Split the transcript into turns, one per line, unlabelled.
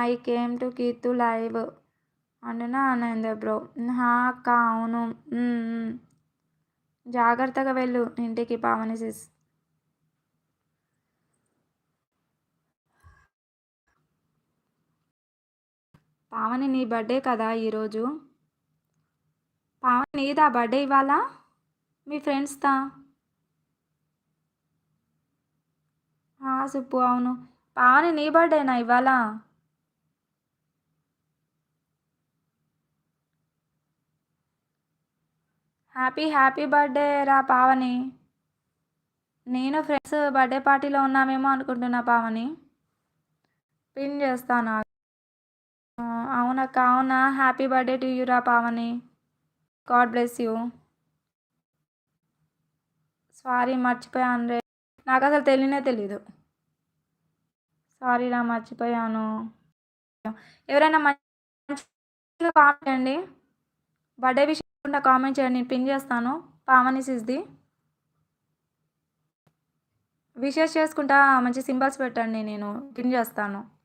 I came to కీర్తు live అంటున్నా అనందే bro. అక్క అవును. జాగ్రత్తగా వెళ్ళు ఇంటికి పావని సిస్. పావని నీ బర్త్డే కదా ఈరోజు. పావని నీదా బర్త్డే ఇవాళ మీ ఫ్రెండ్స్దా? సుప్పు అవును. పావని నీ బర్త్డేనా ఇవాళ? హ్యాపీ బర్త్డే రా పావని. నేను ఫ్రెండ్స్ బర్త్డే పార్టీలో ఉన్నామేమో అనుకుంటున్నా పావని. పిన్ చేస్తాను. అవునక్క అవునా. హ్యాపీ బర్త్డే టు యూ రా Pavani. God bless you. Sorry మర్చిపోయాను రే. నాకు అసలు తెలీదు. సారీ రా మర్చిపోయాను. ఎవరైనా మంచిగా కామెంట్ చేయండి. బర్త్డే విషయం కామెంట్ చేయండి, నేను పిన్ చేస్తాను. పావని సిస్ది విషెస్ చేసుకుంటా మంచి సింబల్స్ పెట్టండి, నేను పిన్ చేస్తాను.